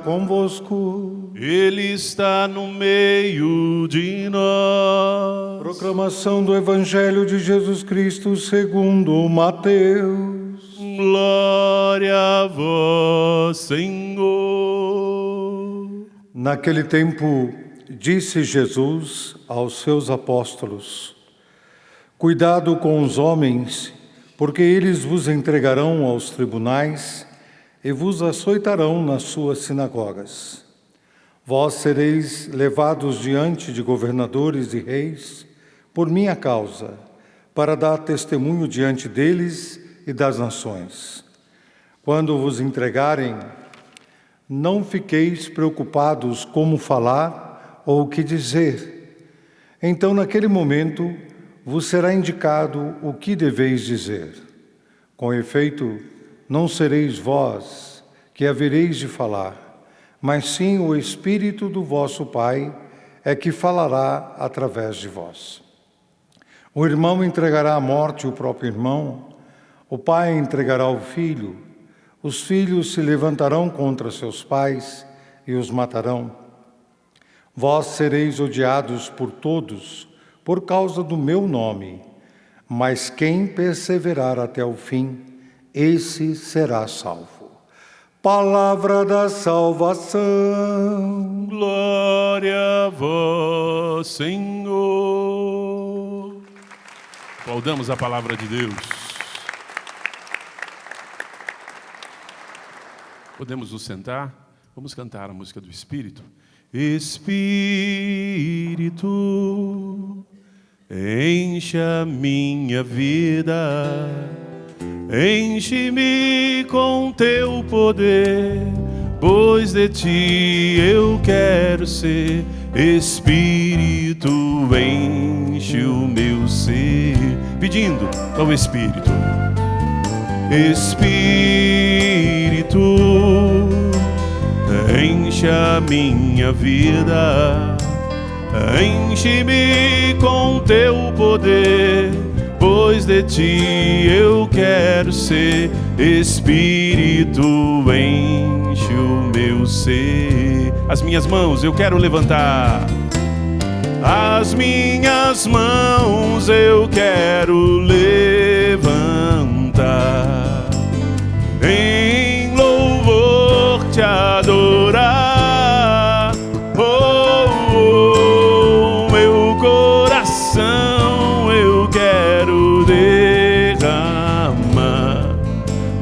convosco. Ele está no meio de nós. Proclamação do Evangelho de Jesus Cristo segundo Mateus. Glória a vós, Senhor. Naquele tempo, disse Jesus aos seus apóstolos: Cuidado com os homens, porque eles vos entregarão aos tribunais e vos açoitarão nas suas sinagogas. Vós sereis levados diante de governadores e reis por minha causa, para dar testemunho diante deles e das nações. Quando vos entregarem, não fiqueis preocupados como falar ou o que dizer. Então, naquele momento, vos será indicado o que deveis dizer. Com efeito, não sereis vós que havereis de falar, mas sim o Espírito do vosso Pai é que falará através de vós. O irmão entregará à morte o próprio irmão, o pai entregará o filho, os filhos se levantarão contra seus pais e os matarão. Vós sereis odiados por todos, por causa do meu nome, mas quem perseverar até o fim, esse será salvo. Palavra da salvação. Glória a vós, Senhor. Aplaudamos a palavra de Deus. Podemos nos sentar? Vamos cantar a música do Espírito. Espírito, enche a minha vida, enche-me com teu poder, pois de ti eu quero ser. Espírito, enche o meu ser. Pedindo ao Espírito. Espírito, enche a minha vida, enche-me com teu poder, pois de ti eu quero ser. Espírito, enche o meu ser. As minhas mãos eu quero levantar, as minhas mãos eu quero levantar, em louvor te adorar. Meu coração eu quero derramar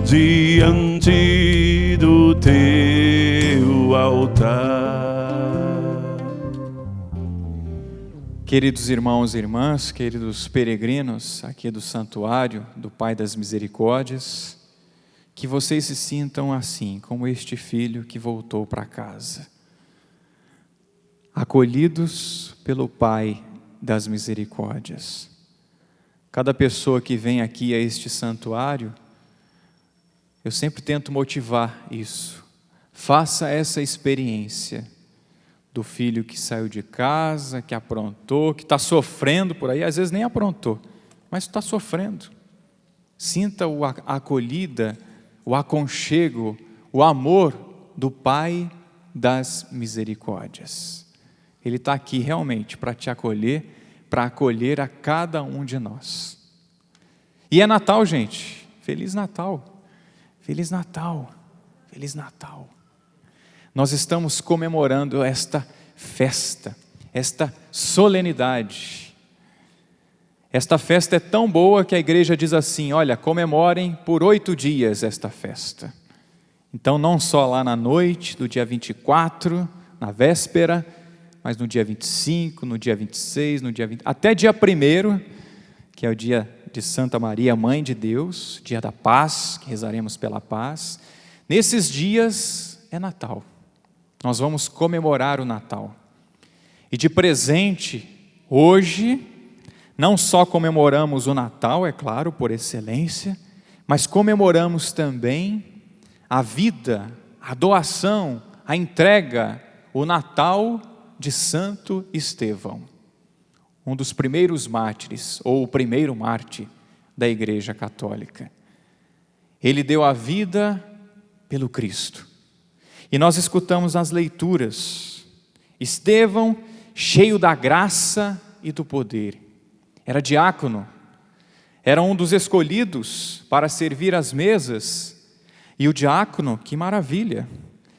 diante do teu altar. Queridos irmãos e irmãs, queridos peregrinos aqui do Santuário do Pai das Misericórdias, que vocês se sintam assim, como este filho que voltou para casa, acolhidos pelo Pai das Misericórdias. Cada pessoa que vem aqui a este santuário, eu sempre tento motivar isso. Faça essa experiência do filho que saiu de casa, que aprontou, que está sofrendo por aí, às vezes nem aprontou, mas está sofrendo. Sinta a acolhida, o aconchego, o amor do Pai das Misericórdias. Ele está aqui realmente para te acolher, para acolher a cada um de nós. E é Natal, gente. Feliz Natal. Feliz Natal. Feliz Natal. Nós estamos comemorando esta festa, esta solenidade. Esta festa é tão boa que a igreja diz assim: olha, comemorem por 8 dias esta festa. Então não só lá na noite do dia 24, na véspera, mas no dia 25, no dia 26, no dia 20, até dia 1º, que é o dia de Santa Maria, Mãe de Deus, dia da paz, que rezaremos pela paz. Nesses dias é Natal. Nós vamos comemorar o Natal. E de presente, hoje, não só comemoramos o Natal, é claro, por excelência, mas comemoramos também a vida, a doação, a entrega, o Natal de Santo Estevão, um dos primeiros mártires, ou o primeiro mártir da Igreja Católica. Ele deu a vida pelo Cristo. E nós escutamos nas leituras, Estevão, cheio da graça e do poder, era diácono, era um dos escolhidos para servir as mesas. E o diácono, que maravilha,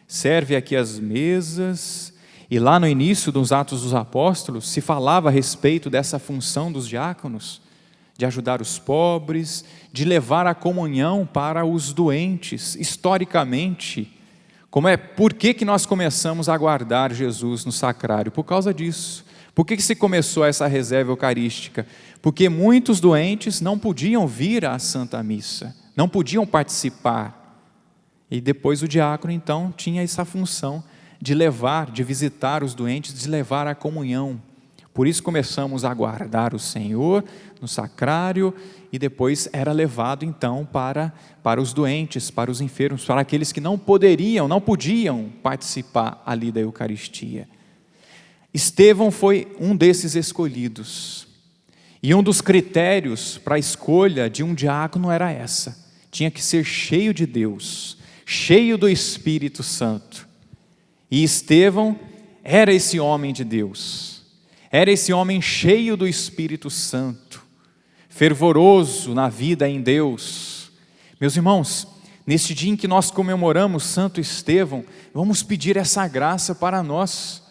serve aqui as mesas. E lá no início dos Atos dos Apóstolos se falava a respeito dessa função dos diáconos, de ajudar os pobres, de levar a comunhão para os doentes. Historicamente, por que nós começamos a guardar Jesus no sacrário? Por causa disso. Por que se começou essa reserva eucarística? Porque muitos doentes não podiam vir à Santa Missa, não podiam participar. E depois o diácono, então, tinha essa função de levar, de visitar os doentes, de levar a comunhão. Por isso começamos a guardar o Senhor no sacrário, e depois era levado, então, para os doentes, para os enfermos, para aqueles que não podiam participar ali da Eucaristia. Estevão foi um desses escolhidos. E um dos critérios para a escolha de um diácono era essa: tinha que ser cheio de Deus, cheio do Espírito Santo. E Estevão era esse homem de Deus, era esse homem cheio do Espírito Santo, fervoroso na vida em Deus. Meus irmãos, neste dia em que nós comemoramos Santo Estevão, vamos pedir essa graça para nós,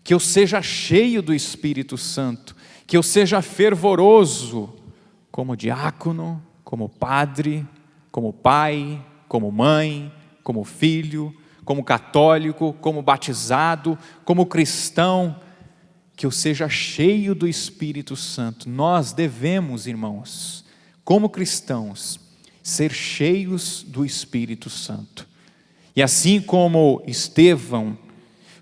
que eu seja cheio do Espírito Santo, que eu seja fervoroso como diácono, como padre, como pai, como mãe, como filho, como católico, como batizado, como cristão, que eu seja cheio do Espírito Santo. Nós devemos, irmãos, como cristãos, ser cheios do Espírito Santo. E assim como Estevão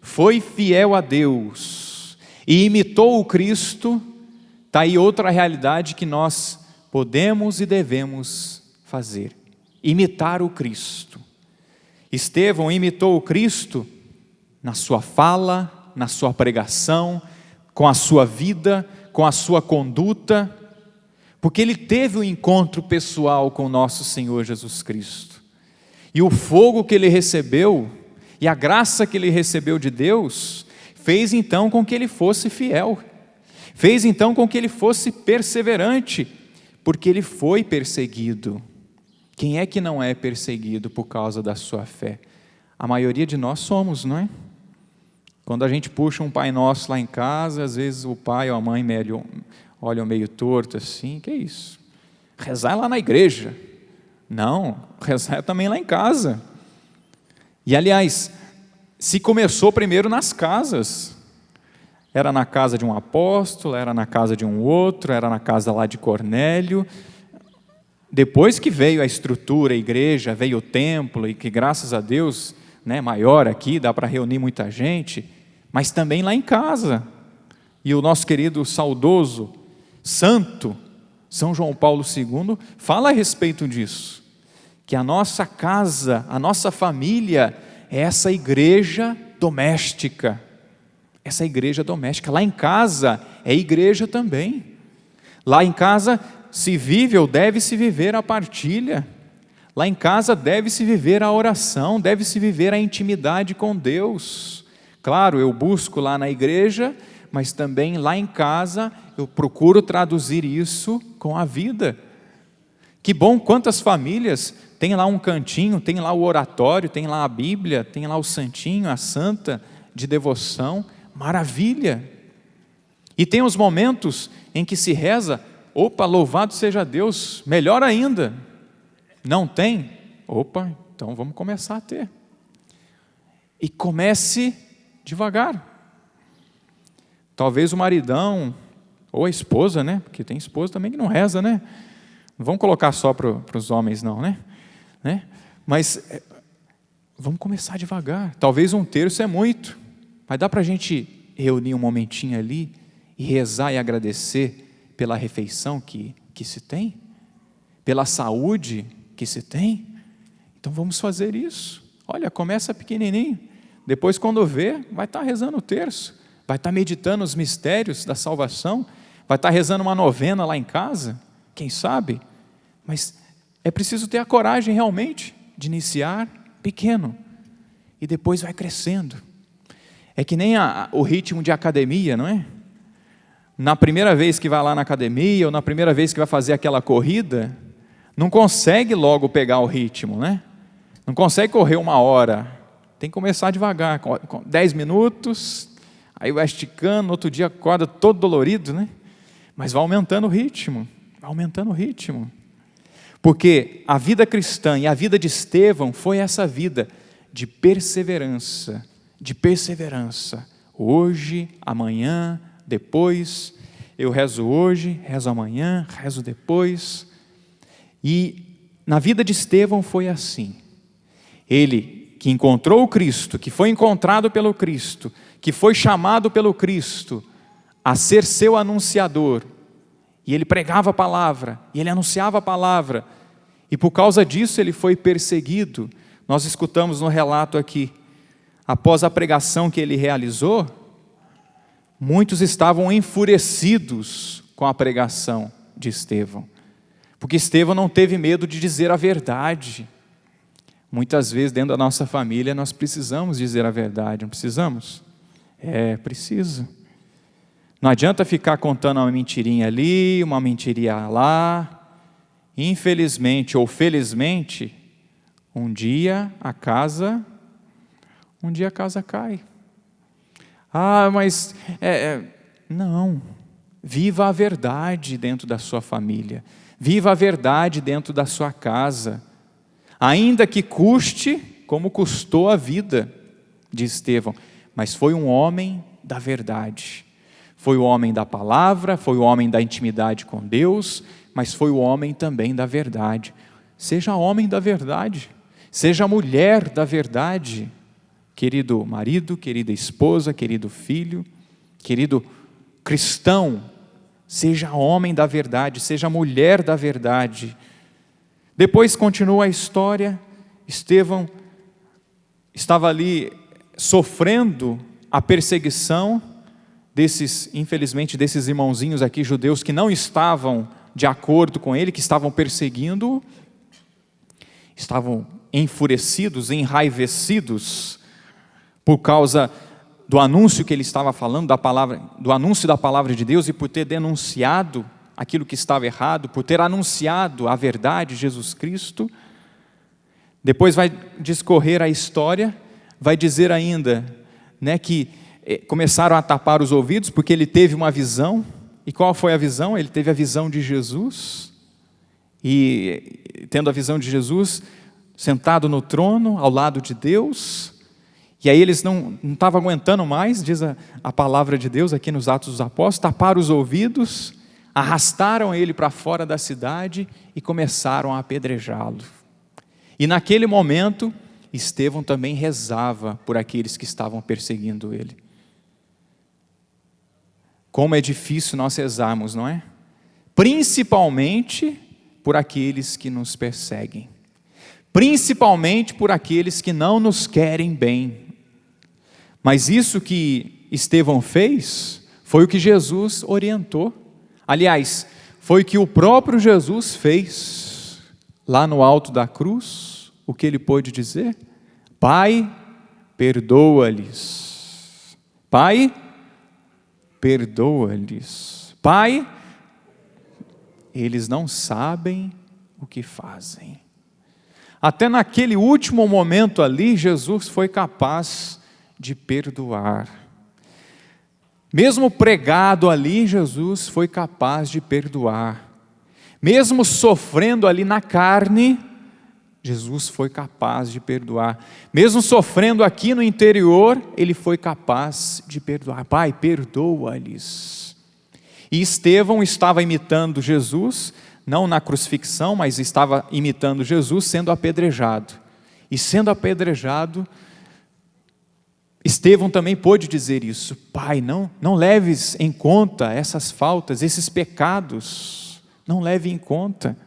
foi fiel a Deus e imitou o Cristo, está aí outra realidade que nós podemos e devemos fazer: imitar o Cristo. Estevão imitou o Cristo na sua fala, na sua pregação, com a sua vida, com a sua conduta, porque ele teve um encontro pessoal com o nosso Senhor Jesus Cristo. E o fogo que ele recebeu, e a graça que ele recebeu de Deus, fez então com que ele fosse fiel, fez então com que ele fosse perseverante, porque ele foi perseguido. Quem é que não é perseguido por causa da sua fé? A maioria de nós somos, não é? Quando a gente puxa um Pai Nosso lá em casa, às vezes o pai ou a mãe olham meio torto assim: que é isso? Rezar lá na igreja. Não, rezar também lá em casa. E aliás, se começou primeiro nas casas, era na casa de um apóstolo, era na casa de um outro, era na casa lá de Cornélio. Depois que veio a estrutura, a igreja, veio o templo, e que graças a Deus, né, maior aqui, dá para reunir muita gente, mas também lá em casa. E o nosso querido saudoso santo São João Paulo II fala a respeito disso, que a nossa casa, a nossa família é essa igreja doméstica. Essa igreja doméstica. Lá em casa é igreja também. Lá em casa se vive ou deve-se viver a partilha. Lá em casa deve-se viver a oração, deve-se viver a intimidade com Deus. Claro, eu busco lá na igreja, mas também lá em casa eu procuro traduzir isso com a vida. Que bom, quantas famílias tem lá um cantinho, tem lá o oratório, tem lá a Bíblia, tem lá o santinho, a santa de devoção. Maravilha! E tem os momentos em que se reza: opa, louvado seja Deus, melhor ainda. Não tem? Opa, então vamos começar a ter. E comece devagar. Talvez o maridão, ou a esposa, né? Porque tem esposa também que não reza, né? Não vamos colocar só para os homens não, né? Mas vamos começar devagar. Talvez um terço é muito, mas dá para a gente reunir um momentinho ali e rezar e agradecer pela refeição que se tem, pela saúde que se tem. Então vamos fazer isso. Olha, começa pequenininho, depois quando vê, vai estar rezando o terço, vai estar meditando os mistérios da salvação, vai estar rezando uma novena lá em casa, quem sabe? Mas é preciso ter a coragem realmente de iniciar pequeno, e depois vai crescendo. É que nem o ritmo de academia, não é? Na primeira vez que vai lá na academia, ou na primeira vez que vai fazer aquela corrida, não consegue logo pegar o ritmo, né? Não consegue correr 1 hora, tem que começar devagar, com 10 minutos, aí vai esticando, no outro dia acorda todo dolorido, né? Mas vai aumentando o ritmo, Porque a vida cristã e a vida de Estevão foi essa vida de perseverança, Hoje, amanhã, depois, eu rezo hoje, rezo amanhã, rezo depois. E na vida de Estevão foi assim. Ele que encontrou o Cristo, que foi encontrado pelo Cristo, que foi chamado pelo Cristo a ser seu anunciador, e ele pregava a palavra, e ele anunciava a palavra, e por causa disso ele foi perseguido. Nós escutamos no relato aqui, após a pregação que ele realizou, muitos estavam enfurecidos com a pregação de Estevão, porque Estevão não teve medo de dizer a verdade. Muitas vezes dentro da nossa família nós precisamos dizer a verdade, não precisamos? Precisa. Não adianta ficar contando uma mentirinha ali, uma mentirinha lá. Infelizmente ou felizmente, um dia a casa cai. Mas não. Viva a verdade dentro da sua família. Viva a verdade dentro da sua casa. Ainda que custe, como custou a vida de Estevão. Mas foi um homem da verdade. Foi o homem da palavra, foi o homem da intimidade com Deus, mas foi o homem também da verdade. Seja homem da verdade. Seja mulher da verdade. Querido marido, querida esposa, querido filho, querido cristão, seja homem da verdade, seja mulher da verdade. Depois continua a história, Estevão estava ali sofrendo a perseguição infelizmente, desses irmãozinhos aqui, judeus, que não estavam de acordo com ele, que estavam perseguindo, estavam enfurecidos, enraivecidos, por causa do anúncio que ele estava falando, do anúncio da palavra de Deus, e por ter denunciado aquilo que estava errado, por ter anunciado a verdade, Jesus Cristo. Depois vai discorrer a história, vai dizer ainda, que começaram a tapar os ouvidos, porque ele teve uma visão. E qual foi a visão? Ele teve a visão de Jesus, e tendo a visão de Jesus, sentado no trono, ao lado de Deus. E aí eles não estavam aguentando mais, diz a palavra de Deus aqui nos Atos dos Apóstolos, taparam os ouvidos, arrastaram ele para fora da cidade e começaram a apedrejá-lo. E naquele momento, Estevão também rezava por aqueles que estavam perseguindo ele. Como é difícil nós rezarmos, não é? Principalmente por aqueles que nos perseguem. Principalmente por aqueles que não nos querem bem. Mas isso que Estevão fez, foi o que Jesus orientou. Aliás, foi o que o próprio Jesus fez. Lá no alto da cruz, o que ele pôde dizer? Pai, perdoa-lhes. Pai, perdoa-lhes. Pai, eles não sabem o que fazem. Até naquele último momento ali, Jesus foi capaz de perdoar. Mesmo pregado ali, Jesus foi capaz de perdoar. Mesmo sofrendo ali na carne, Jesus foi capaz de perdoar. Mesmo sofrendo aqui no interior, ele foi capaz de perdoar. Pai, perdoa-lhes. E Estevão estava imitando Jesus, não na crucifixão, mas estava imitando Jesus sendo apedrejado. E sendo apedrejado, Estevão também pôde dizer isso. Pai, não leves em conta essas faltas, esses pecados. Não leve em conta.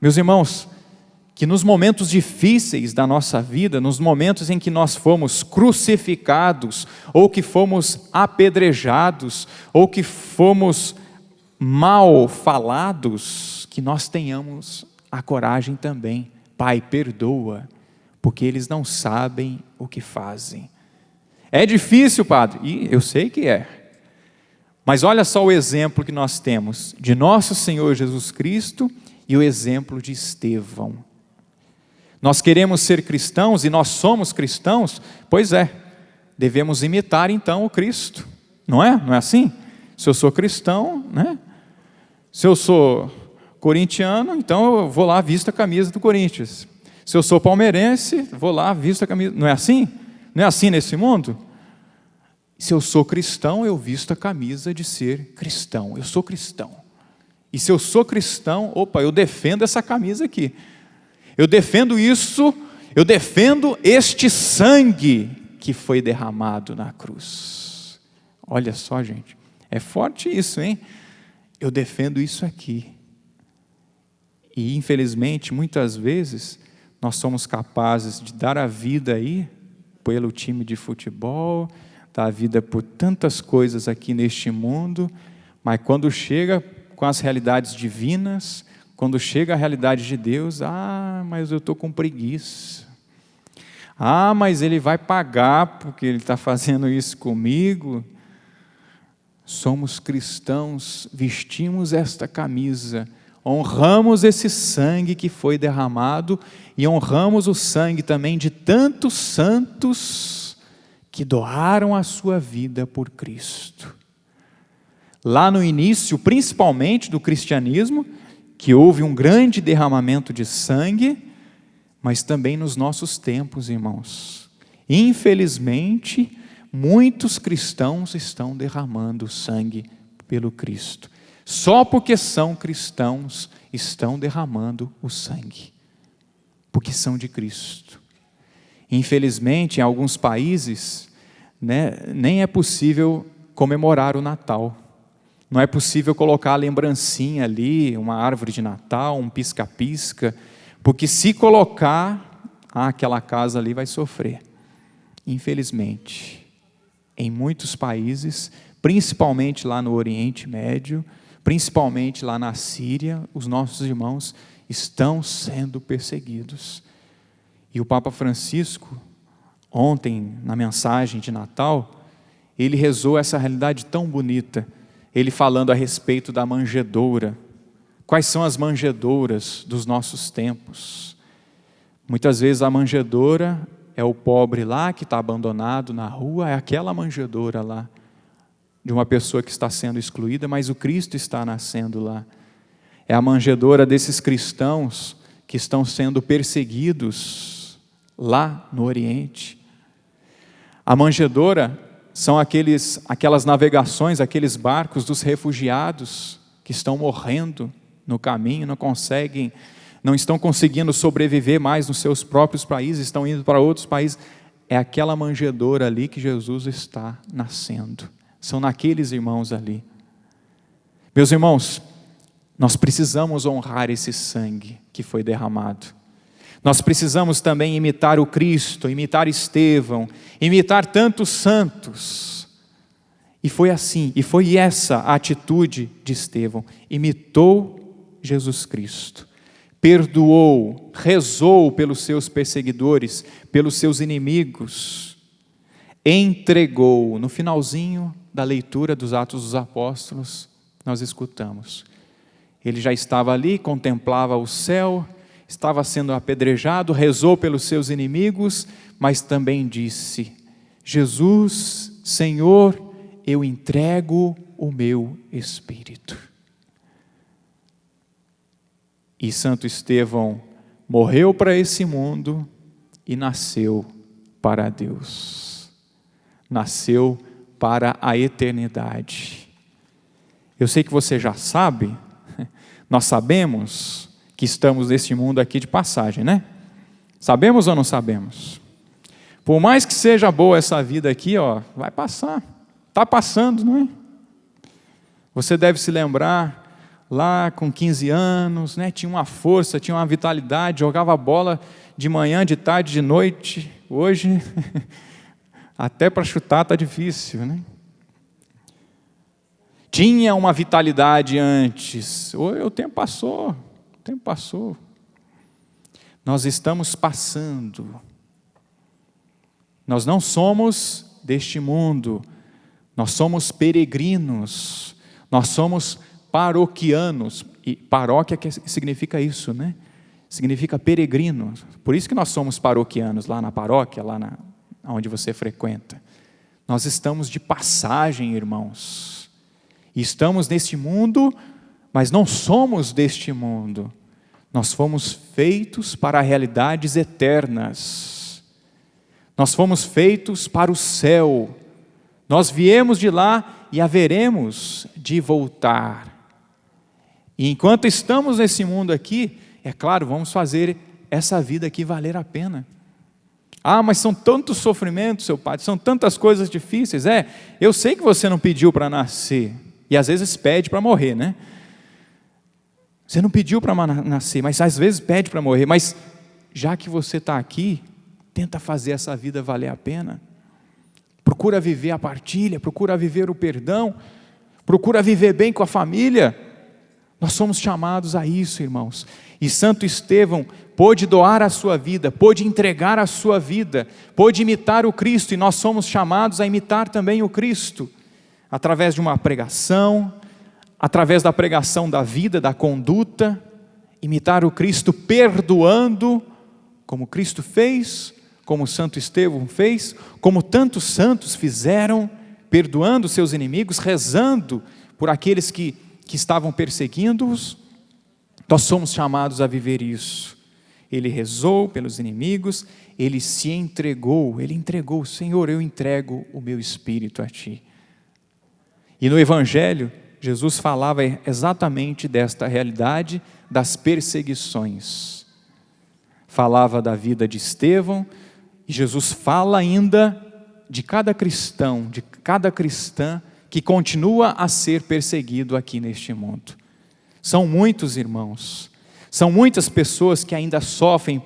Meus irmãos, que nos momentos difíceis da nossa vida, nos momentos em que nós fomos crucificados, ou que fomos apedrejados, ou que fomos mal falados, que nós tenhamos a coragem também. Pai, perdoa, porque eles não sabem o que fazem. É difícil, padre, e eu sei que é. Mas olha só o exemplo que nós temos de nosso Senhor Jesus Cristo e o exemplo de Estevão. Nós queremos ser cristãos e nós somos cristãos? Pois é, devemos imitar então o Cristo, não é? Não é assim? Se eu sou cristão, né? Se eu sou corintiano, então eu vou lá, visto a camisa do Corinthians. Se eu sou palmeirense, vou lá, visto a camisa. Não é assim? Não é assim nesse mundo? Se eu sou cristão, eu visto a camisa de ser cristão. Eu sou cristão. E se eu sou cristão, opa, eu defendo essa camisa aqui. Eu defendo isso, eu defendo este sangue que foi derramado na cruz. Olha só, gente, é forte isso, hein? Eu defendo isso aqui. E infelizmente, muitas vezes, nós somos capazes de dar a vida aí, pelo time de futebol, dar a vida por tantas coisas aqui neste mundo, mas quando chega com as realidades divinas, quando chega a realidade de Deus, mas eu estou com preguiça. Mas Ele vai pagar porque Ele está fazendo isso comigo. Somos cristãos, vestimos esta camisa, honramos esse sangue que foi derramado e honramos o sangue também de tantos santos que doaram a sua vida por Cristo. Lá no início, principalmente do cristianismo, que houve um grande derramamento de sangue, mas também nos nossos tempos, irmãos. Infelizmente, muitos cristãos estão derramando sangue pelo Cristo. Só porque são cristãos, estão derramando o sangue. Porque são de Cristo. Infelizmente, em alguns países, nem é possível comemorar o Natal. Não é possível colocar a lembrancinha ali, uma árvore de Natal, um pisca-pisca, porque se colocar, aquela casa ali vai sofrer. Infelizmente, em muitos países, principalmente lá no Oriente Médio, principalmente lá na Síria, os nossos irmãos estão sendo perseguidos. E o Papa Francisco, ontem, na mensagem de Natal, ele rezou essa realidade tão bonita, ele falando a respeito da manjedoura. Quais são as manjedouras dos nossos tempos? Muitas vezes a manjedoura é o pobre lá que está abandonado na rua, é aquela manjedoura lá, de uma pessoa que está sendo excluída, mas o Cristo está nascendo lá. É a manjedoura desses cristãos que estão sendo perseguidos lá no Oriente. A manjedoura são aquelas navegações, aqueles barcos dos refugiados que estão morrendo no caminho, não estão conseguindo sobreviver mais nos seus próprios países, estão indo para outros países. É aquela manjedoura ali que Jesus está nascendo. São naqueles irmãos ali. Meus irmãos, nós precisamos honrar esse sangue que foi derramado. Nós precisamos também imitar o Cristo, imitar Estevão, imitar tantos santos. E foi assim, e foi essa a atitude de Estevão. Imitou Jesus Cristo, perdoou, rezou pelos seus perseguidores, pelos seus inimigos, entregou. No finalzinho da leitura dos Atos dos Apóstolos, nós escutamos. Ele já estava ali, contemplava o céu, estava sendo apedrejado, rezou pelos seus inimigos, mas também disse: Jesus, Senhor, eu entrego o meu espírito. E Santo Estevão morreu para esse mundo e nasceu para Deus. Nasceu para a eternidade. Eu sei que você já sabe, nós sabemos que estamos neste mundo aqui de passagem, né? Sabemos ou não sabemos? Por mais que seja boa essa vida aqui, vai passar. Está passando, não é? Você deve se lembrar, lá com 15 anos, tinha uma força, tinha uma vitalidade, jogava bola de manhã, de tarde, de noite. Hoje, até para chutar está difícil, né? Tinha uma vitalidade antes. O tempo passou. O tempo passou. Nós estamos passando. Nós não somos deste mundo, nós somos peregrinos, nós somos paroquianos. E paróquia que significa isso, né? Significa peregrino. Por isso que nós somos paroquianos, lá na paróquia, onde você frequenta. Nós estamos de passagem, irmãos. E estamos neste mundo, mas não somos deste mundo. Nós fomos feitos para realidades eternas. Nós fomos feitos para o céu. Nós viemos de lá e haveremos de voltar. E enquanto estamos nesse mundo aqui, é claro, vamos fazer essa vida aqui valer a pena. Ah, mas são tantos sofrimentos, seu padre, são tantas coisas difíceis. Eu sei que você não pediu para nascer, e às vezes pede para morrer, né? Você não pediu para nascer, mas às vezes pede para morrer. Mas já que você está aqui, tenta fazer essa vida valer a pena. Procura viver a partilha, procura viver o perdão, procura viver bem com a família. Nós somos chamados a isso, irmãos. E Santo Estevão pôde doar a sua vida, pôde entregar a sua vida, pôde imitar o Cristo, e nós somos chamados a imitar também o Cristo, através de uma pregação, através da pregação da vida, da conduta, imitar o Cristo perdoando, como Cristo fez, como Santo Estevão fez, como tantos santos fizeram, perdoando seus inimigos, rezando por aqueles que estavam perseguindo-os. Nós somos chamados a viver isso. Ele rezou pelos inimigos, ele se entregou, ele entregou, Senhor, eu entrego o meu espírito a Ti. E no Evangelho, Jesus falava exatamente desta realidade das perseguições. Falava da vida de Estevão, e Jesus fala ainda de cada cristão, de cada cristã que continua a ser perseguido aqui neste mundo. São muitos irmãos, são muitas pessoas que ainda sofrem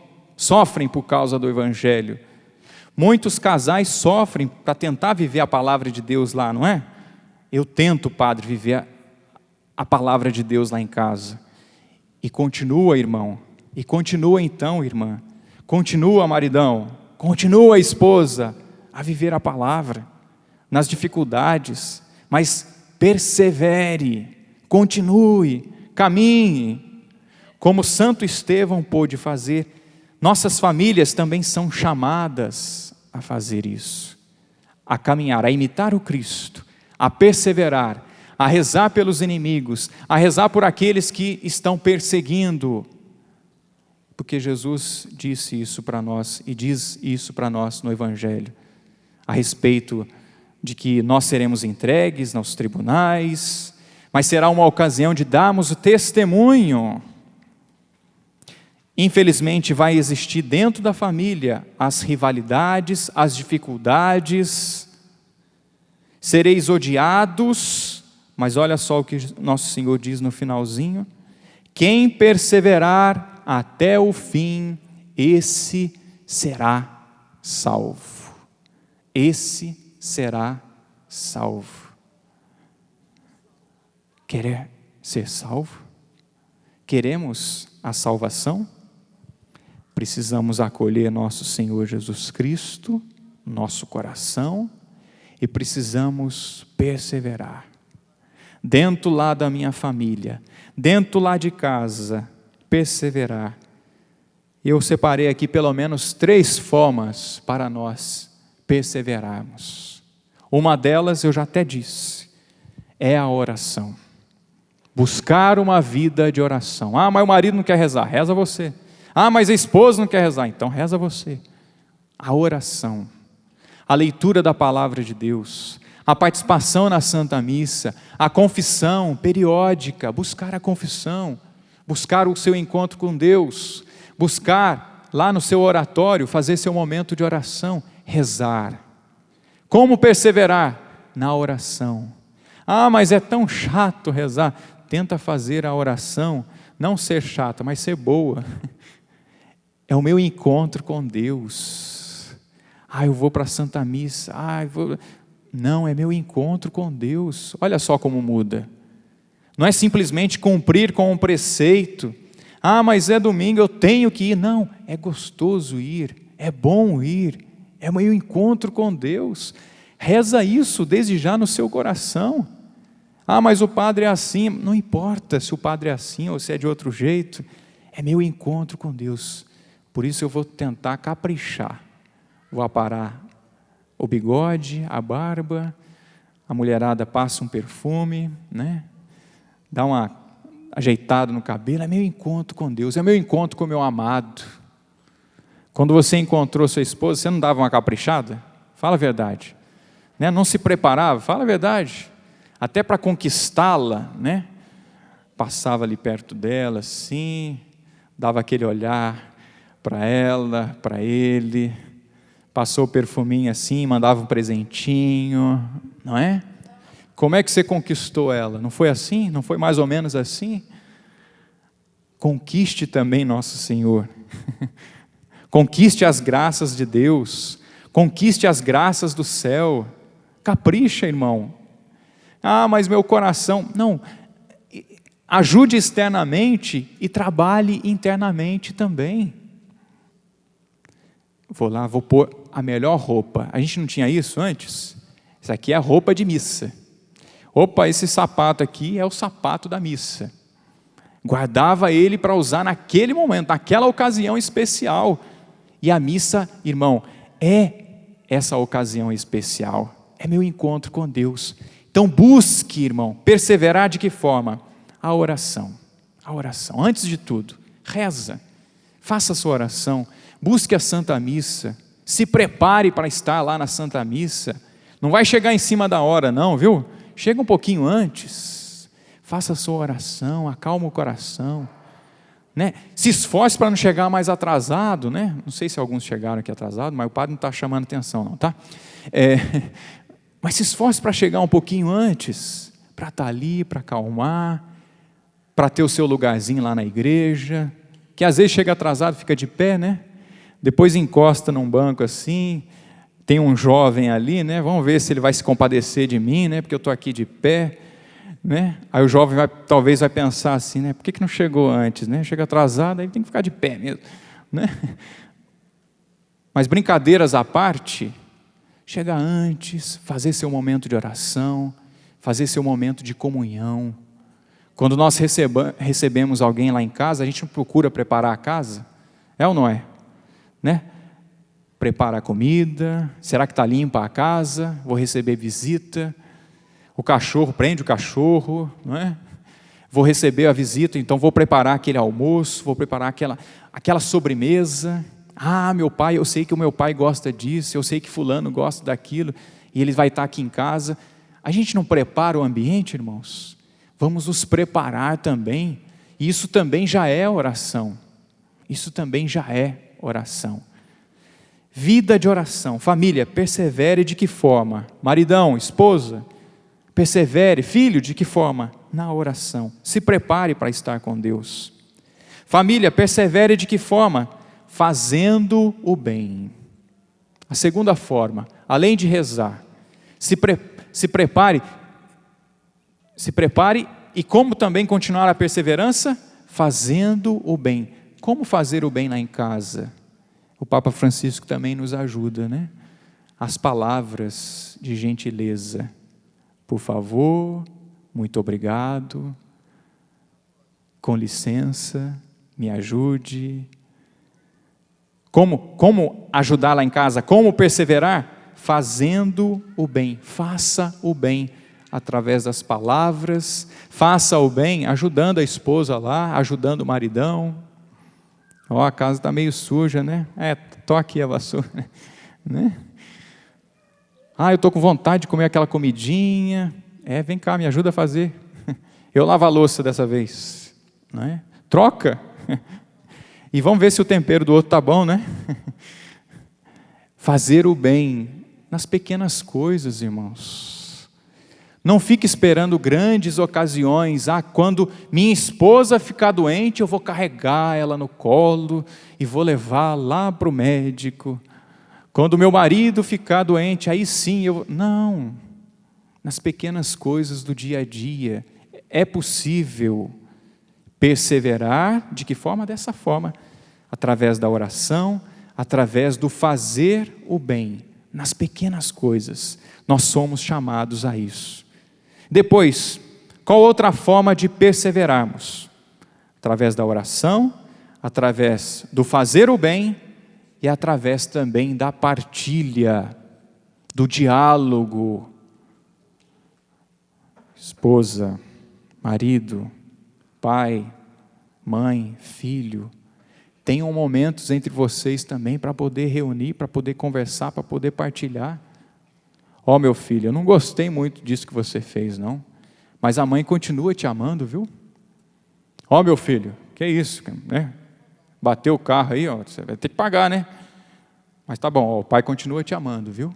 por causa do Evangelho. Muitos casais sofrem para tentar viver a palavra de Deus lá, não é? Eu tento, padre, viver a palavra de Deus lá em casa. E continua, irmão, e continua então, irmã, continua, maridão, continua, esposa, a viver a palavra, nas dificuldades, mas persevere, continue, caminhe, como Santo Estevão pôde fazer. Nossas famílias também são chamadas a fazer isso, a caminhar, a imitar o Cristo, a perseverar, a rezar pelos inimigos, a rezar por aqueles que estão perseguindo, porque Jesus disse isso para nós e diz isso para nós no Evangelho, a respeito de que nós seremos entregues nos tribunais, mas será uma ocasião de darmos o testemunho. Infelizmente vai existir dentro da família as rivalidades, as dificuldades, sereis odiados, mas olha só o que nosso Senhor diz no finalzinho: quem perseverar até o fim, esse será salvo. Esse será salvo. Quer ser salvo? Queremos a salvação? Precisamos acolher nosso Senhor Jesus Cristo no nosso coração e precisamos perseverar. Dentro lá da minha família, dentro lá de casa, perseverar. Eu separei aqui pelo menos 3 formas para nós perseverarmos. Uma delas eu já até disse, é a oração. Buscar uma vida de oração. Ah, mas o marido não quer rezar, reza você. Ah, mas a esposa não quer rezar, então reza você. A oração, a leitura da palavra de Deus, a participação na Santa Missa, a confissão periódica, buscar a confissão, buscar o seu encontro com Deus, buscar lá no seu oratório, fazer seu momento de oração, rezar. Como perseverar? Na oração. Ah, mas é tão chato rezar. Tenta fazer a oração, não ser chata, mas ser boa. É o meu encontro com Deus. Ah, eu vou para a Santa Missa. Não, é meu encontro com Deus. Olha só como muda. Não é simplesmente cumprir com um preceito. Ah, mas é domingo, eu tenho que ir. Não, é gostoso ir, é bom ir, é o meu encontro com Deus. Reza isso desde já no seu coração. Ah, mas o padre é assim. Não importa se o padre é assim ou se é de outro jeito. É meu encontro com Deus. Por isso eu vou tentar caprichar. Vou aparar o bigode, a barba, a mulherada passa um perfume, né? Dá uma ajeitada no cabelo. É meu encontro com Deus, é meu encontro com o meu amado. Quando você encontrou sua esposa, você não dava uma caprichada? Fala a verdade. Né? Não se preparava? Fala a verdade. Até para conquistá-la, né? Passava ali perto dela, assim, dava aquele olhar para ela, para ele, passou o perfuminho assim, mandava um presentinho, não é? Como é que você conquistou ela? Não foi assim? Não foi mais ou menos assim? Conquiste também nosso Senhor. Conquiste as graças de Deus, conquiste as graças do céu, capricha, irmão. Ah, mas meu coração, não, ajude externamente e trabalhe internamente também. Vou lá, vou pôr a melhor roupa, a gente não tinha isso antes? Isso aqui é a roupa de missa. Opa, esse sapato aqui é o sapato da missa. Guardava ele para usar naquele momento, naquela ocasião especial. E a missa, irmão, é essa ocasião especial. É meu encontro com Deus. Então busque, irmão, perseverar de que forma? A oração. A oração. Antes de tudo, reza. Faça a sua oração. Busque a Santa Missa. Se prepare para estar lá na Santa Missa. Não vai chegar em cima da hora não, viu? Chega um pouquinho antes. Faça a sua oração, acalma o coração. Né? Se esforce para não chegar mais atrasado, né? Não sei se alguns chegaram aqui atrasados, mas o padre não está chamando atenção não, tá? Mas se esforce para chegar um pouquinho antes, para estar ali, para acalmar, para ter o seu lugarzinho lá na igreja, que às vezes chega atrasado, fica de pé, né? Depois encosta num banco assim, tem um jovem ali, né? Vamos ver se ele vai se compadecer de mim, né? Porque eu estou aqui de pé. Né? Aí o jovem talvez vai pensar assim, né? Por que não chegou antes? Né? Chega atrasado, aí tem que ficar de pé mesmo. Né? Mas brincadeiras à parte, chegar antes, fazer seu momento de oração, fazer seu momento de comunhão. Quando nós recebemos alguém lá em casa, a gente não procura preparar a casa? É ou não é? Né? Prepara a comida, será que está limpa a casa? Vou receber visita. O cachorro, prende o cachorro, não é? Vou receber a visita, então vou preparar aquele almoço, vou preparar aquela sobremesa. Ah, meu pai, eu sei que o meu pai gosta disso, eu sei que fulano gosta daquilo, e ele vai estar aqui em casa. A gente não prepara o ambiente, irmãos? Vamos nos preparar também. E isso também já é oração. Isso também já é oração. Vida de oração. Família, persevere de que forma? Maridão, esposa, persevere, filho, de que forma? Na oração. Se prepare para estar com Deus. Família, persevere de que forma? Fazendo o bem. A segunda forma, além de rezar, se prepare e como também continuar a perseverança? Fazendo o bem. Como fazer o bem lá em casa? O Papa Francisco também nos ajuda, né? As palavras de gentileza. Por favor, muito obrigado, com licença, me ajude. Como ajudar lá em casa? Como perseverar? Fazendo o bem. Faça o bem através das palavras. Faça o bem ajudando a esposa lá, ajudando o maridão. Ó, a casa está meio suja, né? Tô aqui a vassoura, né? Ah, eu estou com vontade de comer aquela comidinha. Vem cá, me ajuda a fazer. Eu lavo a louça dessa vez. Não é? Troca. E vamos ver se o tempero do outro está bom, né? Fazer o bem nas pequenas coisas, irmãos. Não fique esperando grandes ocasiões. Quando minha esposa ficar doente, eu vou carregar ela no colo e vou levar lá para o médico. Quando meu marido ficar doente, aí sim eu... Não, nas pequenas coisas do dia a dia, é possível perseverar, de que forma? Dessa forma, através da oração, através do fazer o bem, nas pequenas coisas. Nós somos chamados a isso. Depois, qual outra forma de perseverarmos? Através da oração, através do fazer o bem e através também da partilha, do diálogo. Esposa, marido, pai, mãe, filho, tenham momentos entre vocês também para poder reunir, para poder conversar, para poder partilhar. Ó, meu filho, eu não gostei muito disso que você fez, não, mas a mãe continua te amando, viu? Ó, meu filho, que isso, né? Bateu o carro aí, ó, você vai ter que pagar, né? Mas tá bom, ó, o pai continua te amando, viu?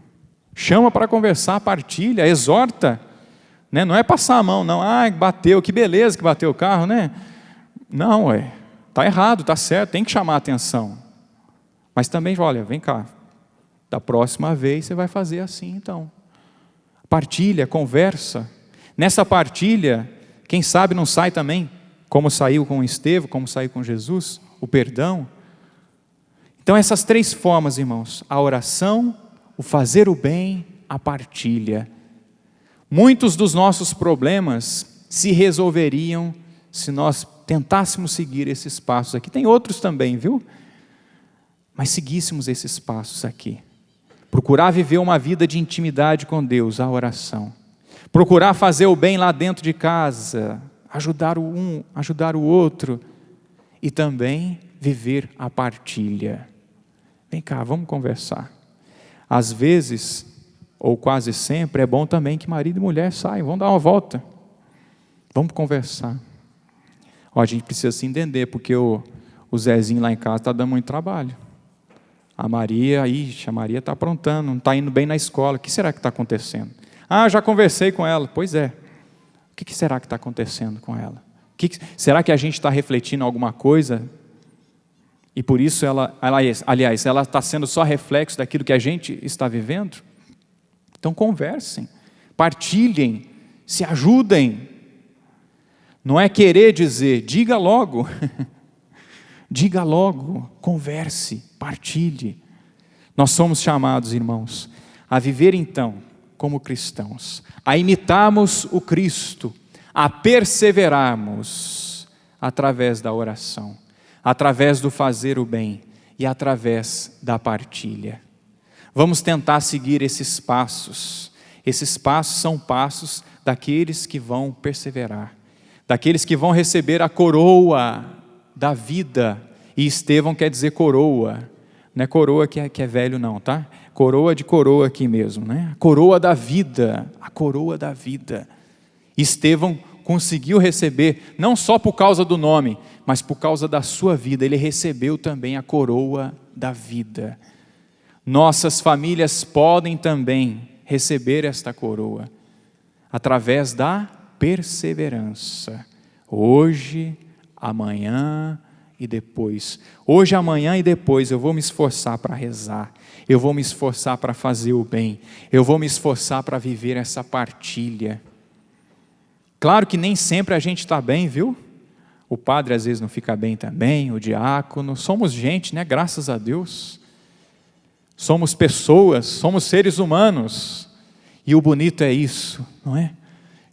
Chama para conversar, partilha, exorta, né? Não é passar a mão, não. Ah, bateu, que beleza que bateu o carro, né? Não, tá errado, tá certo, tem que chamar a atenção. Mas também, olha, vem cá, da próxima vez você vai fazer assim, então. Partilha, conversa. Nessa partilha, quem sabe não sai também, como saiu com Estevão, como saiu com Jesus, o perdão. Então essas três formas, irmãos, a oração, o fazer o bem, a partilha. Muitos dos nossos problemas se resolveriam se nós tentássemos seguir esses passos aqui. Tem outros também, viu? Mas seguíssemos esses passos aqui. Procurar viver uma vida de intimidade com Deus, a oração. Procurar fazer o bem lá dentro de casa, ajudar um, ajudar o outro. E também viver a partilha. Vem cá, vamos conversar. Às vezes, ou quase sempre, é bom também que marido e mulher saiam, vamos dar uma volta. Vamos conversar. Ó, a gente precisa se entender, porque o Zezinho lá em casa está dando muito trabalho. A Maria está aprontando, não está indo bem na escola. O que será que está acontecendo? Ah, já conversei com ela. Pois é. O que será que está acontecendo com ela? Será que a gente está refletindo alguma coisa? E por isso ela está sendo só reflexo daquilo que a gente está vivendo? Então conversem, partilhem, se ajudem. Não é querer dizer, diga logo. Diga logo, converse, partilhe. Nós somos chamados, irmãos, a viver então como cristãos, a imitarmos o Cristo, a perseverarmos através da oração, através do fazer o bem e através da partilha. Vamos tentar seguir esses passos. Esses passos são passos daqueles que vão perseverar, daqueles que vão receber a coroa da vida. E Estevão quer dizer coroa, não é coroa que é velho não, tá? Coroa de coroa aqui mesmo, né? A coroa da vida, a coroa da vida. Estevão conseguiu receber, não só por causa do nome, mas por causa da sua vida, ele recebeu também a coroa da vida. Nossas famílias podem também receber esta coroa, através da perseverança. Hoje, amanhã e depois. Hoje, amanhã e depois eu vou me esforçar para rezar. Eu vou me esforçar para fazer o bem. Eu vou me esforçar para viver essa partilha. Claro que nem sempre a gente está bem, viu? O padre às vezes não fica bem também, o diácono. Somos gente, né? Graças a Deus. Somos pessoas, somos seres humanos. E o bonito é isso, não é?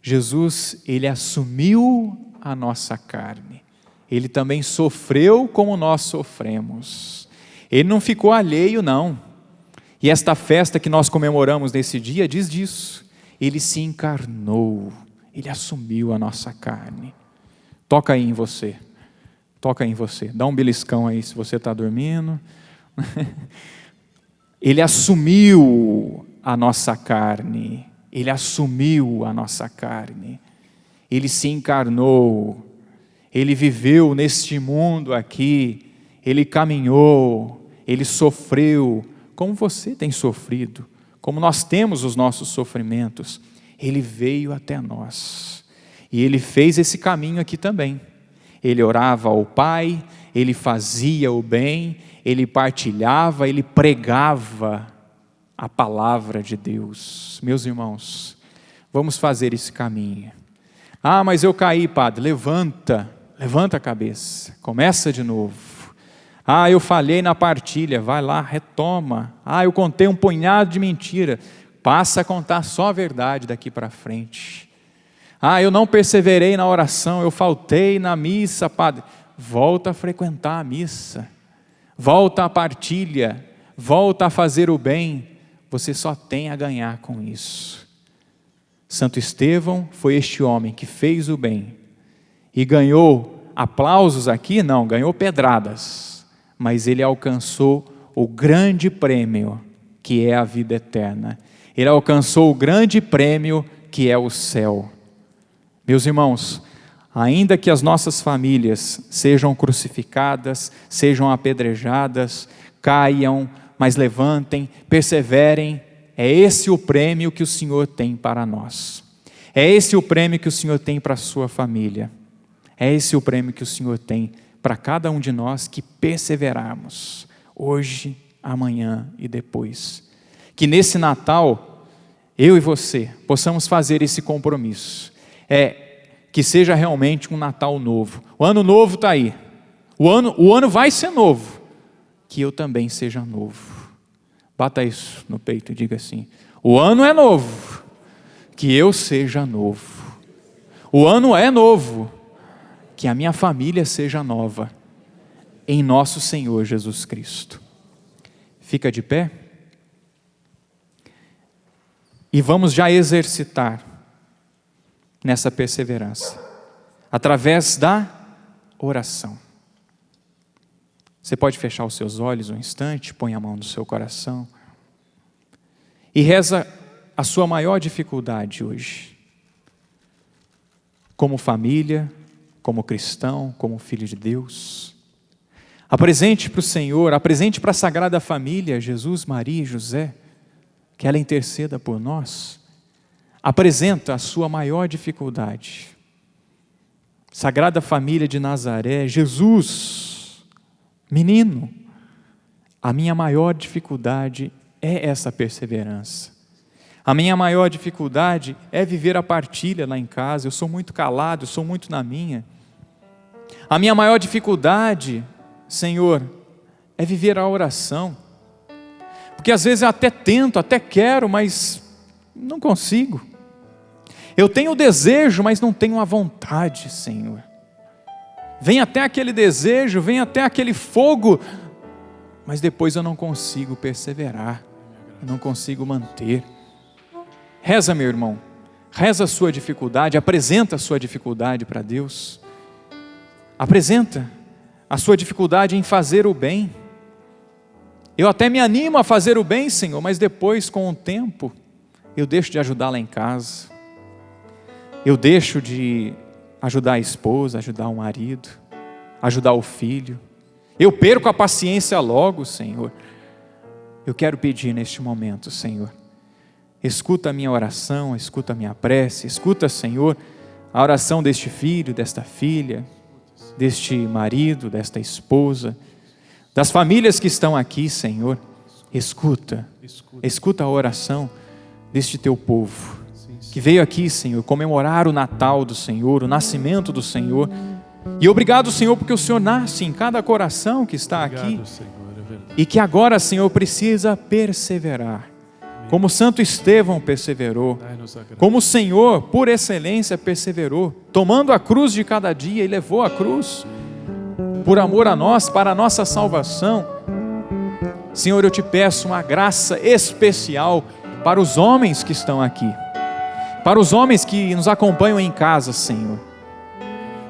Jesus, ele assumiu a nossa carne. Ele também sofreu como nós sofremos. Ele não ficou alheio, não. E esta festa que nós comemoramos nesse dia diz disso. Ele se encarnou, ele assumiu a nossa carne. Toca aí em você, toca aí em você. Dá um beliscão aí se você está dormindo. Ele assumiu a nossa carne. Ele assumiu a nossa carne. Ele se encarnou. Ele viveu neste mundo aqui, ele caminhou, ele sofreu, como você tem sofrido, como nós temos os nossos sofrimentos. Ele veio até nós, e ele fez esse caminho aqui também. Ele orava ao Pai, ele fazia o bem, ele partilhava, ele pregava a palavra de Deus. Meus irmãos, vamos fazer esse caminho. Ah, mas eu caí, padre, levanta a cabeça, começa de novo. Ah, eu falhei na partilha, vai lá, retoma. Ah, eu contei um punhado de mentira, passa a contar só a verdade daqui para frente. Ah, eu não perseverei na oração, eu faltei na missa, padre. Volta a frequentar a missa, volta à partilha, volta a fazer o bem, você só tem a ganhar com isso. Santo Estevão foi este homem que fez o bem e ganhou aplausos aqui? Não, ganhou pedradas, mas ele alcançou o grande prêmio que é a vida eterna. Ele alcançou o grande prêmio que é o céu. Meus irmãos, ainda que as nossas famílias sejam crucificadas, sejam apedrejadas, caiam, mas levantem, perseverem, é esse o prêmio que o Senhor tem para nós. É esse o prêmio que o Senhor tem para a sua família. É esse o prêmio que o Senhor tem para cada um de nós que perseverarmos, hoje, amanhã e depois. Que nesse Natal, eu e você, possamos fazer esse compromisso. Que seja realmente um Natal novo. O ano novo está aí. O ano vai ser novo. Que eu também seja novo. Bata isso no peito e diga assim: o ano é novo, que eu seja novo. O ano é novo, que a minha família seja nova, em nosso Senhor Jesus Cristo. Fica de pé e vamos já exercitar nessa perseverança, através da oração. Você pode fechar os seus olhos um instante, põe a mão no seu coração e reza a sua maior dificuldade hoje. Como família, como cristão, como filho de Deus. Apresente para o Senhor, apresente para a Sagrada Família, Jesus, Maria e José, que ela interceda por nós. Apresenta a sua maior dificuldade. Sagrada Família de Nazaré, Jesus, menino, a minha maior dificuldade é essa perseverança. A minha maior dificuldade é viver a partilha lá em casa. Eu sou muito calado, eu sou muito na minha. A minha maior dificuldade, Senhor, é viver a oração. Porque às vezes eu até tento, até quero, mas não consigo. Eu tenho o desejo, mas não tenho a vontade, Senhor. Vem até aquele desejo, vem até aquele fogo, mas depois eu não consigo perseverar, eu não consigo manter. Reza, meu irmão, reza a sua dificuldade, apresenta a sua dificuldade para Deus. Apresenta a sua dificuldade em fazer o bem. Eu até me animo a fazer o bem, Senhor, mas depois, com o tempo, eu deixo de ajudar lá em casa. Eu deixo de ajudar a esposa, ajudar o marido, ajudar o filho. Eu perco a paciência logo, Senhor. Eu quero pedir neste momento, Senhor, escuta a minha oração, escuta a minha prece, escuta, Senhor, a oração deste filho, desta filha, deste marido, desta esposa, das famílias que estão aqui, Senhor. Escuta a oração deste teu povo, que veio aqui, Senhor, comemorar o Natal do Senhor, o nascimento do Senhor. E obrigado, Senhor, porque o Senhor nasce em cada coração que está aqui. E que agora, Senhor, precisa perseverar. Como Santo Estevão perseverou. Como o Senhor, por excelência, perseverou. Tomando a cruz de cada dia e levou a cruz. Por amor a nós, para a nossa salvação. Senhor, eu te peço uma graça especial para os homens que estão aqui. Para os homens que nos acompanham em casa, Senhor.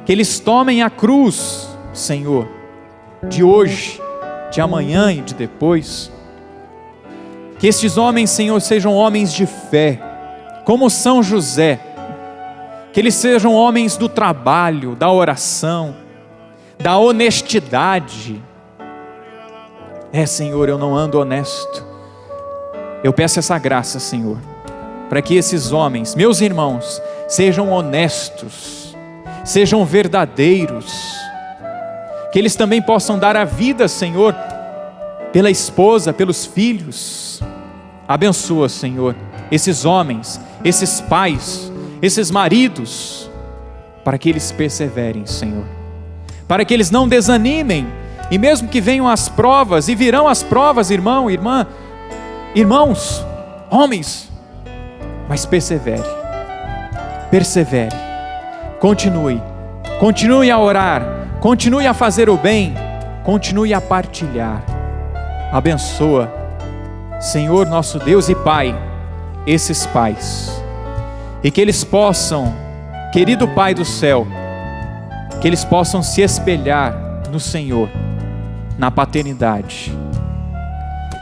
Que eles tomem a cruz, Senhor, de hoje, de amanhã e de depois. Que estes homens, Senhor, sejam homens de fé, como São José. Que eles sejam homens do trabalho, da oração, da honestidade. Senhor, eu não ando honesto. Eu peço essa graça, Senhor, para que esses homens, meus irmãos, sejam honestos, sejam verdadeiros, que eles também possam dar a vida, Senhor, pela esposa, pelos filhos. Abençoa, Senhor, esses homens, esses pais, esses maridos, para que eles perseverem, Senhor, para que eles não desanimem, E mesmo que venham as provas, e virão as provas, irmão, irmã, irmãos, homens, mas persevere, continue a orar, continue a fazer o bem, continue a partilhar. Abençoa, Senhor nosso Deus e Pai, esses pais, e que eles possam, querido Pai do céu, que eles possam se espelhar no Senhor, na paternidade.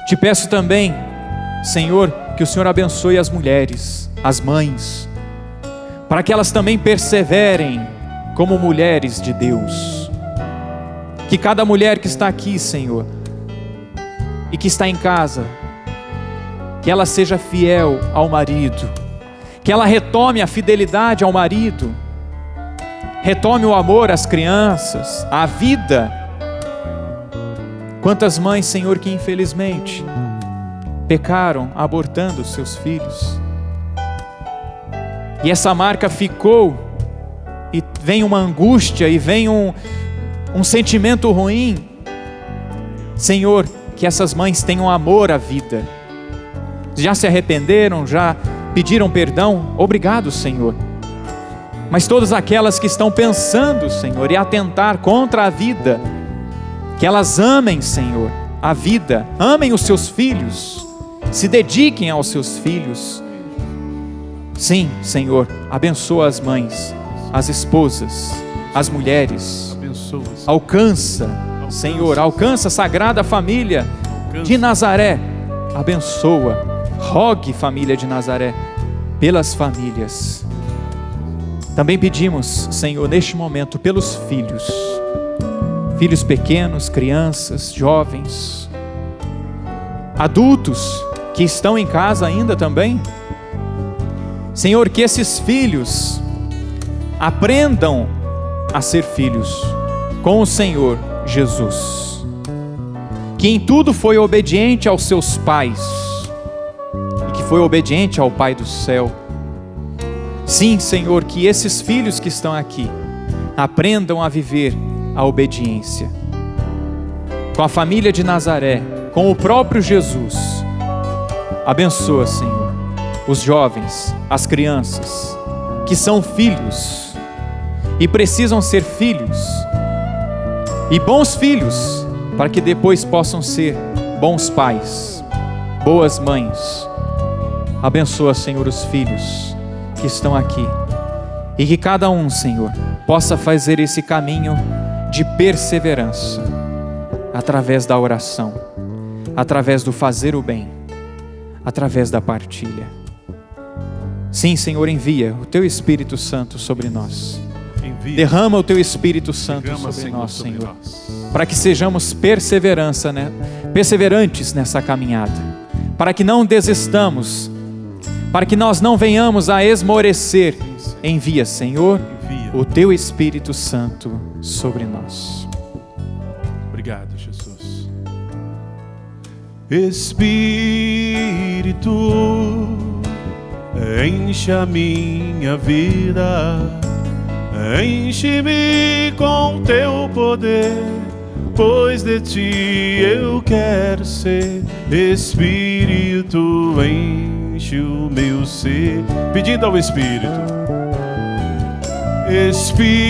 Te peço também, Senhor, que o Senhor abençoe as mulheres, as mães, para que elas também perseverem como mulheres de Deus. Que cada mulher que está aqui, Senhor, e que está em casa, que ela seja fiel ao marido, que ela retome a fidelidade ao marido, retome o amor às crianças, à vida. Quantas mães, Senhor, que infelizmente pecaram abortando os seus filhos, e essa marca ficou, e vem uma angústia, e vem um sentimento ruim. Senhor, que essas mães tenham amor à vida. Já se arrependeram, já pediram perdão? Obrigado, Senhor. Mas todas aquelas que estão pensando, Senhor, e atentar contra a vida, que elas amem, Senhor, a vida, amem os seus filhos, se dediquem aos seus filhos. Sim, Senhor, abençoa as mães, as esposas, as mulheres. Alcança, Senhor, alcança a Sagrada Família de Nazaré. Abençoa, rogue, família de Nazaré, pelas famílias. Também pedimos, Senhor, neste momento, pelos filhos pequenos, crianças, jovens, adultos que estão em casa ainda também. Senhor, que esses filhos aprendam a ser filhos com o Senhor Jesus, que em tudo foi obediente aos seus pais, e que foi obediente ao Pai do céu. Sim, Senhor, que esses filhos que estão aqui aprendam a viver a obediência com a família de Nazaré, com o próprio Jesus. Abençoa, Senhor, os jovens, as crianças que são filhos e precisam ser filhos, e bons filhos, para que depois possam ser bons pais, boas mães. Abençoa, Senhor, os filhos que estão aqui, e que cada um, Senhor, possa fazer esse caminho de perseverança, através da oração, através do fazer o bem, através da partilha. Sim, Senhor, envia o Teu Espírito Santo sobre nós. Derrama o Teu Espírito Santo sobre nós, Senhor, para que sejamos perseverantes nessa caminhada, para que não desistamos, para que nós não venhamos a esmorecer. Envia, Senhor, o Teu Espírito Santo sobre nós. Obrigado, Jesus. Espírito, enche a minha vida, enche-me com Teu poder, pois de Ti eu quero ser. Espírito, enche o meu ser. Pedindo ao Espírito. Espírito,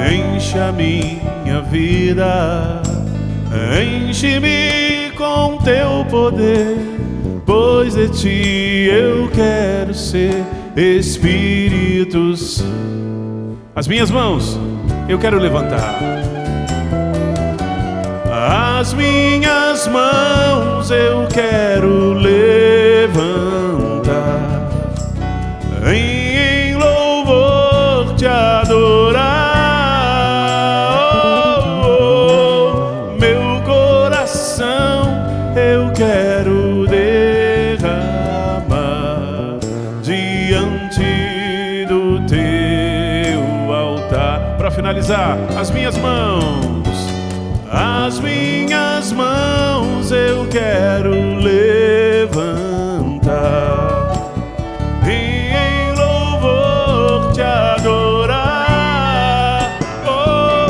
enche a minha vida, enche-me com Teu poder, pois de Ti eu quero ser. Espíritos, as minhas mãos eu quero levantar, as minhas mãos eu quero levantar, em louvor Te adorar. Meu coração eu quero derramar diante do Teu altar. Para finalizar, as minhas mãos eu quero levantar, em louvor Te adorar. Oh,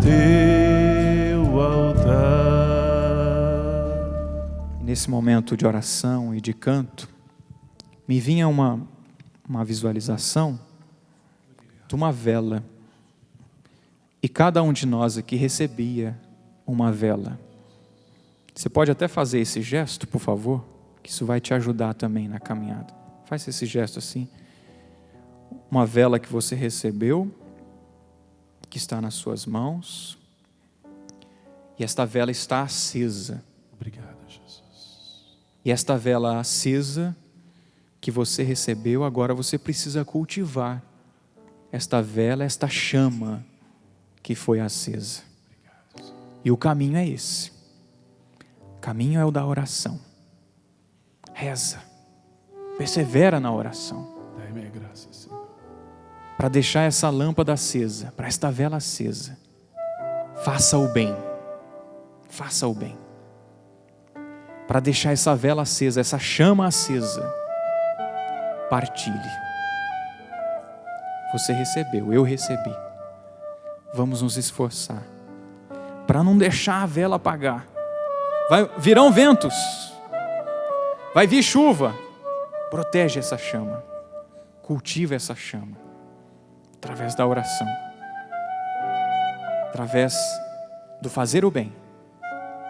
teu altar. Nesse momento de oração e de canto, me vinha uma visualização de uma vela. E cada um de nós aqui recebia uma vela. Você pode até fazer esse gesto, por favor, que isso vai te ajudar também na caminhada. Faz esse gesto assim. Uma vela que você recebeu, que está nas suas mãos. E esta vela está acesa. Obrigado, Jesus. E esta vela acesa que você recebeu, agora você precisa cultivar esta vela, esta chama que foi acesa. E o caminho é esse. O caminho é o da oração. Reza. Persevera na oração. Dai-me a graça, Senhor. Para deixar essa lâmpada acesa, para esta vela acesa. Faça o bem. Faça o bem. Para deixar essa vela acesa, essa chama acesa. Partilhe. Você recebeu, eu recebi. Vamos nos esforçar para não deixar a vela apagar. Virão ventos, vai vir chuva. Protege essa chama, cultiva essa chama, através da oração, através do fazer o bem,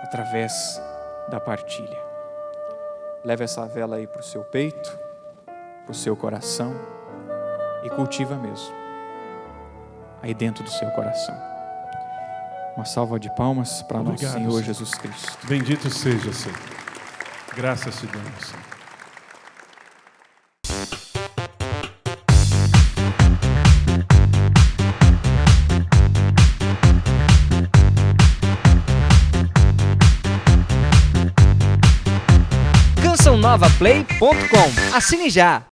através da partilha. Leve essa vela aí para o seu peito, para o seu coração, e cultiva mesmo, aí dentro do seu coração. Uma salva de palmas para nosso Senhor Jesus Cristo. Bendito seja, Senhor. Graças te damos, Senhor. cançãonovaplay.com. Assine já!